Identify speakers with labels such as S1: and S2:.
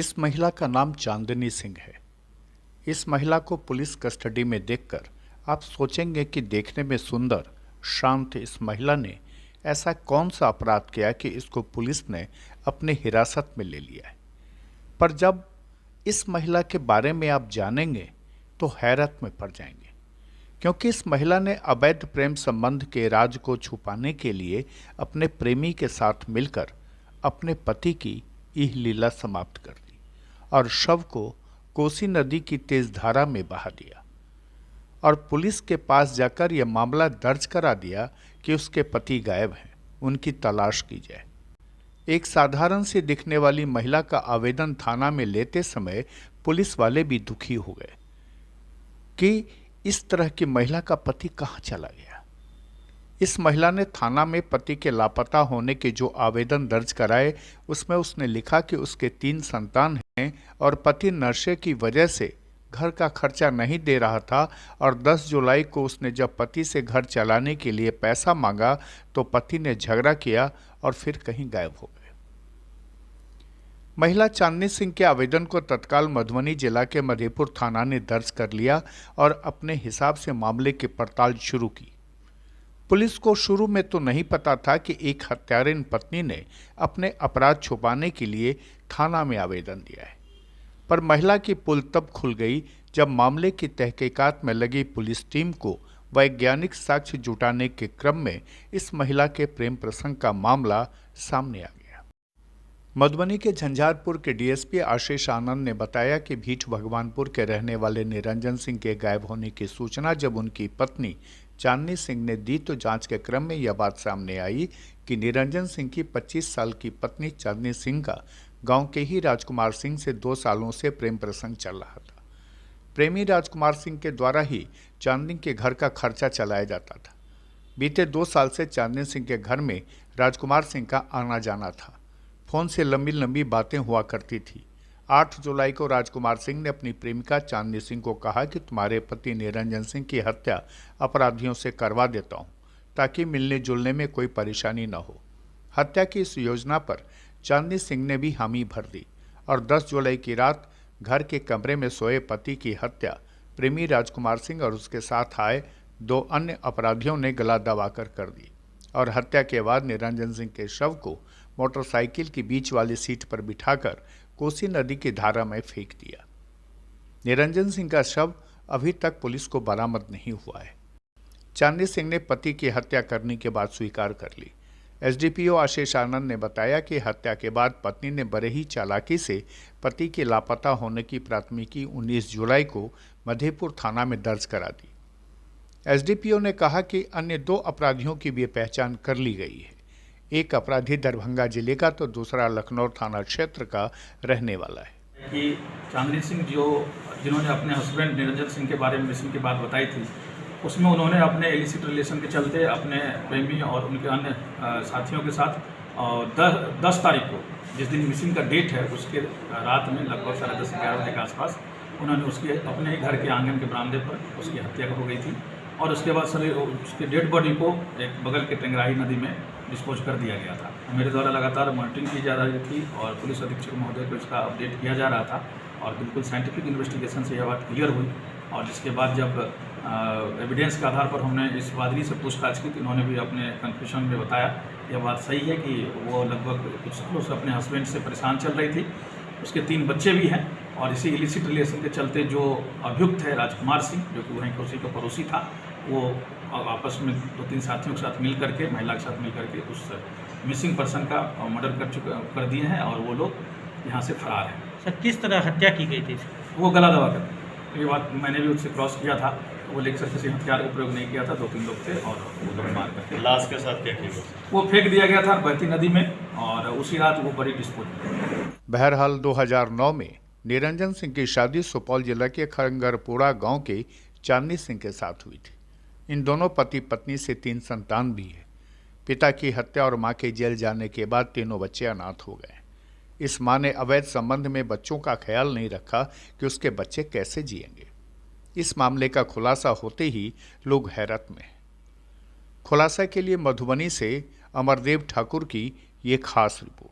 S1: इस महिला का नाम चांदनी सिंह है। इस महिला को पुलिस कस्टडी में देखकर आप सोचेंगे कि देखने में सुंदर, शांत इस महिला ने ऐसा कौन सा अपराध किया कि इसको पुलिस ने अपनी हिरासत में ले लिया है। पर जब इस महिला के बारे में आप जानेंगे तो हैरत में पड़ जाएंगे, क्योंकि इस महिला ने अवैध प्रेम संबंध के राज को छुपाने के लिए अपने प्रेमी के साथ मिलकर अपने पति की यह लीला समाप्त कर दी और शव को कोसी नदी की तेज धारा में बहा दिया और पुलिस के पास जाकर यह मामला दर्ज करा दिया कि उसके पति गायब हैं, उनकी तलाश की जाए। एक साधारण सी दिखने वाली महिला का आवेदन थाना में लेते समय पुलिस वाले भी दुखी हो गए कि इस तरह की महिला का पति कहाँ चला गया। इस महिला ने थाना में पति के लापता होने के जो आवेदन दर्ज कराए उसमें उसने लिखा कि उसके 3 संतान हैं और पति नशे की वजह से घर का खर्चा नहीं दे रहा था और 10 जुलाई को उसने जब पति से घर चलाने के लिए पैसा मांगा तो पति ने झगड़ा किया और फिर कहीं गायब हो गए। महिला चांदनी सिंह के आवेदन को तत्काल मधुबनी जिला के मधेपुर थाना ने दर्ज कर लिया और अपने हिसाब से मामले की पड़ताल शुरू की। पुलिस को शुरू में तो नहीं पता था कि एक हत्यारिन पत्नी ने अपने अपराध छुपाने के लिए थाना में आवेदन दिया है, पर महिला की पोल तब खुल गई जब मामले की तहकीकात में लगी पुलिस टीम को वैज्ञानिक साक्ष्य जुटाने के क्रम में इस महिला के प्रेम प्रसंग का मामला सामने आ गया। मधुबनी के झंझारपुर के डीएसपी आशीष आनंद ने बताया कि भीठ भगवानपुर के रहने वाले निरंजन सिंह के गायब होने की सूचना जब उनकी पत्नी चांदनी सिंह ने दी तो जांच के क्रम में यह बात सामने आई कि निरंजन सिंह की 25 साल की पत्नी चांदनी सिंह का गांव के ही राजकुमार सिंह से 2 सालों से प्रेम प्रसंग चल रहा था। प्रेमी राजकुमार सिंह के द्वारा ही चांदनी के घर का खर्चा चलाया जाता था। बीते 2 साल से चांदनी सिंह के घर में राजकुमार सिंह का आना जाना था। फोन से लंबी लंबी बातें हुआ करती थी। 8 जुलाई को राजकुमार सिंह ने अपनी प्रेमिका चांदनी सिंह को कहा कि तुम्हारे पति निरंजन सिंह की हत्या अपराधियों से करवा देता हूं ताकि मिलने जुलने में कोई परेशानी न हो। हत्या की इस योजना पर चांदनी सिंह ने भी हामी भर दी और 10 जुलाई की रात घर के कमरे में सोए पति की हत्या प्रेमी राजकुमार सिंह और उसके साथ आए 2 अन्य अपराधियों ने गला दबाकर कर दी और हत्या के बाद निरंजन सिंह के शव को मोटरसाइकिल की बीच वाली सीट पर बिठाकर कोसी नदी की धारा में फेंक दिया। निरंजन सिंह का शव अभी तक पुलिस को बरामद नहीं हुआ है। चांदनी सिंह ने पति की हत्या करने के बाद स्वीकार कर ली। एसडीपीओ आशीष आनंद ने बताया कि हत्या के बाद पत्नी ने बड़े ही चालाकी से पति के लापता होने की प्राथमिकी 19 जुलाई को मधेपुर थाना में दर्ज करा दी। एसडीपीओ ने कहा कि अन्य 2 अपराधियों की भी पहचान कर ली गई है। एक अपराधी दरभंगा जिले का तो दूसरा लखनऊ थाना क्षेत्र का रहने वाला है।
S2: कि चांदनी सिंह जिन्होंने अपने हस्बैंड निरंजन सिंह के बारे में मिसिंग की बात बताई थी, उसमें उन्होंने अपने इलिसिट रिलेशन के चलते अपने प्रेमी और उनके अन्य साथियों के साथ 10 तारीख को, जिस दिन मिसिंग का डेट है, उसके रात में लगभग 10:30-11 बजे के आसपास उन्होंने उसके अपने घर के आंगन के बरामदे पर उसकी हत्या हो गई थी और उसके बाद उसके डेड बॉडी को एक बगल के टेंगराही नदी में डिस्पोज कर दिया गया था। मेरे द्वारा लगातार मॉनिटरिंग की जा रही थी और पुलिस अधीक्षक महोदय को इसका अपडेट किया जा रहा था और बिल्कुल साइंटिफिक इन्वेस्टिगेशन से यह बात क्लियर हुई और जिसके बाद जब एविडेंस के आधार पर हमने इस पादरी से पूछताछ की तो इन्होंने भी अपने कन्फ्यूजन में बताया यह बात सही है कि वो लगभग कुछ सालों से अपने हस्बैंड से परेशान चल रही थी। उसके 3 बच्चे भी हैं और इसी इलिसिट रिलेशन के चलते जो अभियुक्त है राजकुमार सिंह, जो कि वहीं उसी का पड़ोसी था, वो आपस में 2-3 साथियों के साथ मिल करके, महिला के साथ मिल करके उस मिसिंग पर्सन का मर्डर कर दिए हैं और वो लोग यहाँ से फरार हैं।
S3: सर, किस तरह हत्या की गई थी?
S2: वो गला दबा कर, ये बात मैंने भी उससे क्रॉस किया था, वो लेकर किसी हथियार का प्रयोग नहीं किया था। 2-3 लोग थे और वो लोग मार करके
S4: लाश के साथ क्या किया?
S2: वो फेंक दिया गया था बहती नदी में और उसी रात वो बड़ी डिस्पोज।
S1: बहरहाल 2009 में निरंजन सिंह की शादी सुपौल जिला के खरंगरपुरा गांव के चांदनी सिंह के साथ हुई थी। इन दोनों पति पत्नी से 3 संतान भी है। पिता की हत्या और मां के जेल जाने के बाद तीनों बच्चे अनाथ हो गए। इस मां ने अवैध संबंध में बच्चों का ख्याल नहीं रखा कि उसके बच्चे कैसे जिएंगे। इस मामले का खुलासा होते ही लोग हैरत में हैं। खुलासा के लिए मधुबनी से अमरदेव ठाकुर की ये खास रिपोर्ट।